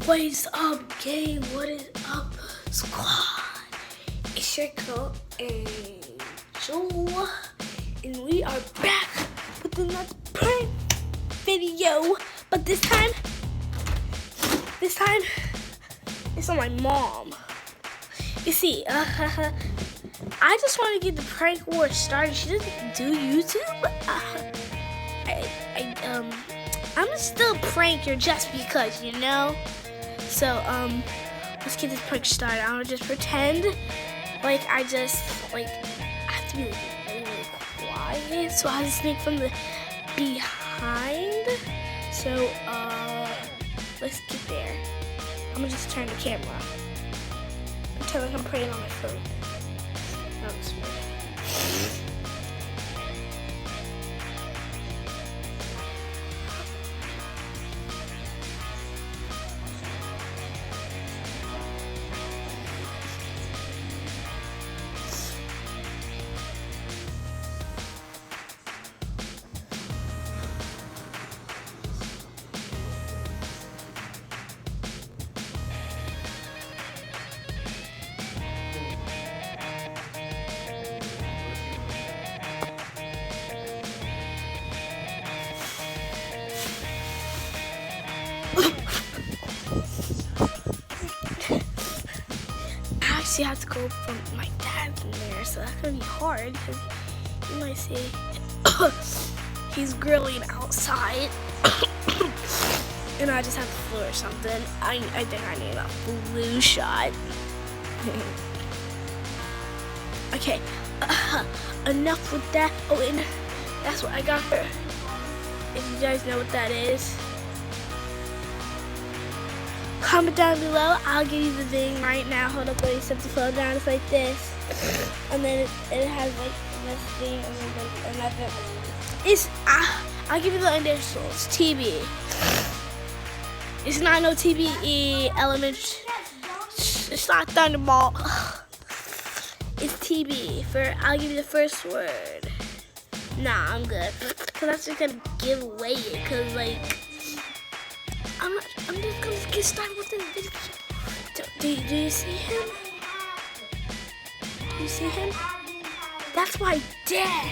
What is up, gang? What is up, squad? It's your girl, Angel, and we are back with another prank video. But this time, it's on my mom. You see, I just want to get the prank war started. She doesn't do YouTube. I'm still a pranker just because, you know. So let's get this prank started. I'm gonna just pretend like I have to be really quiet. So I have to sneak from the behind. So let's get there. I'm gonna just turn the camera. Pretend like I'm praying on my phone. That looks weird. I have to go from my dad's in there, so that's gonna be hard because you might say he's grilling outside and I just have the flu or something. I think I need a flu shot. Okay, enough with that. Oh, and that's what I got her. If you guys know what that is, comment down below. I'll give you the thing right now. Hold up, wait, set the phone down. It's like this, and then it has like this thing, and then another. I'll give you the initials. TB. It's not no TBE element. It's not Thunderbolt. It's TB. I'll give you the first word. Nah, I'm good. Cause that's just gonna give away it. Cause like. I'm just gonna get started with this video. Do you see him? Do you see him? That's my dad.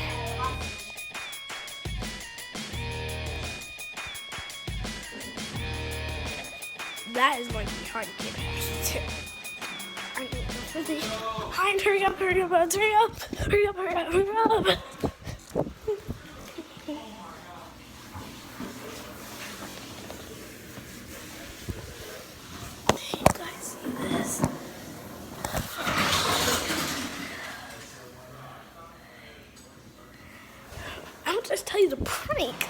That is going to be hard to get past too. Hurry up, hurry up, hurry up, hurry up, hurry up, hurry up. Just tell you the prank.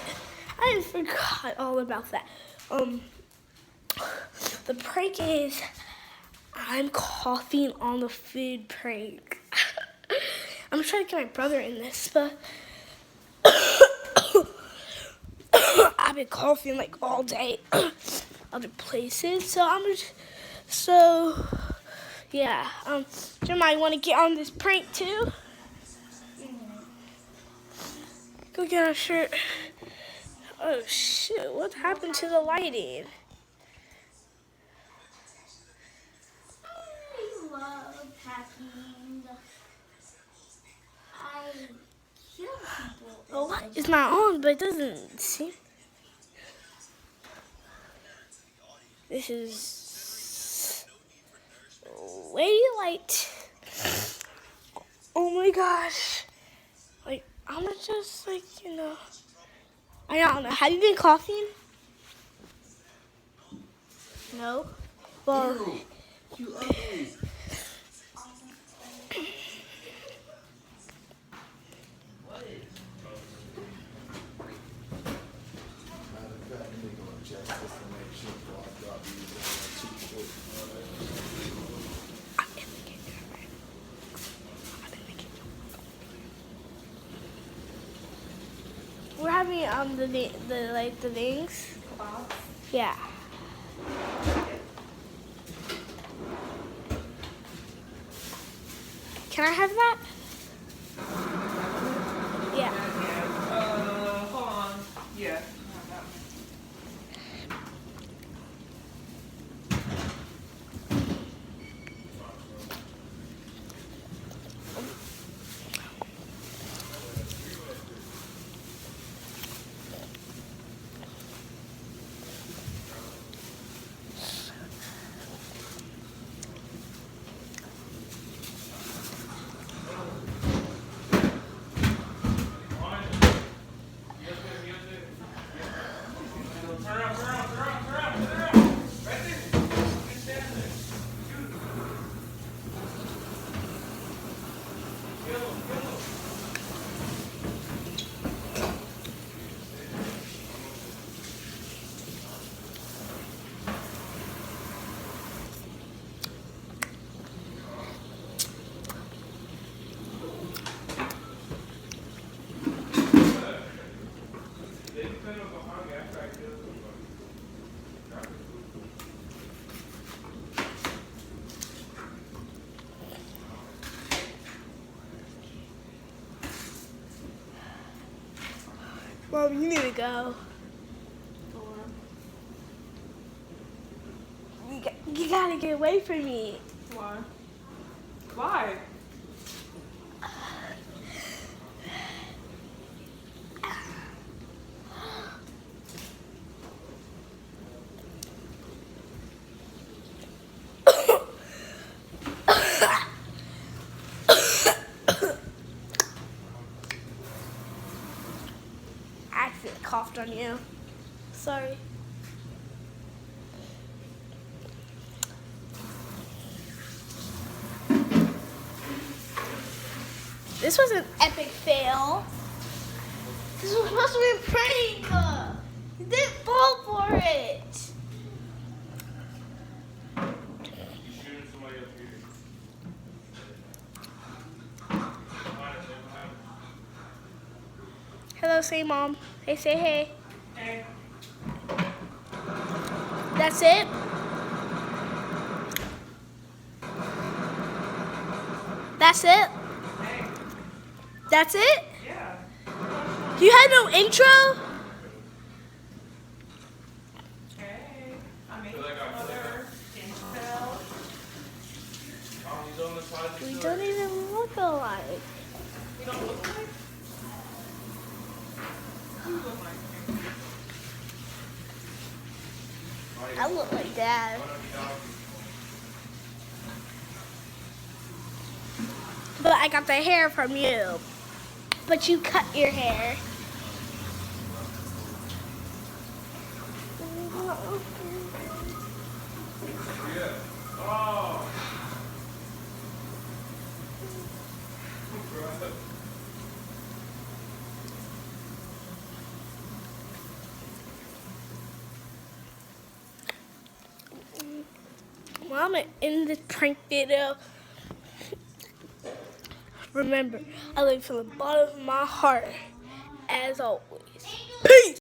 I forgot all about that. The prank is I'm coughing on the food prank. I'm trying to get my brother in this, but I've been coughing like all day other places. Yeah. Jeremiah, want to get on this prank too? Go get our shirt. Oh shit, what happened to the lighting? I love hacking. I kill people. Oh, what? It's not on, but it doesn't seem. This is way light. Oh my gosh. I'm just you know, I don't know. Have you been coughing? No? Well, You ugly. we're having the things. Yeah. Can I have that? Yeah. Hold on. Yeah. Mom, you need to go. You gotta get away from me. Why? Why? I accidentally coughed on you. Sorry. This was an epic fail. This was supposed to be a prank. You didn't fall for it. Hello, say mom. Hey, say hey. Hey. That's it? That's it? Hey. That's it? Yeah. You had no intro? Hey. I made another Tinkerbell. He's on the side of the We shirt. don't even look alike. You don't look like? You look like me. I look like Dad. But I got the hair from you. But you cut your hair. Yeah. Oh. Mom, in this prank video, remember, I love you from the bottom of my heart, as always. Peace!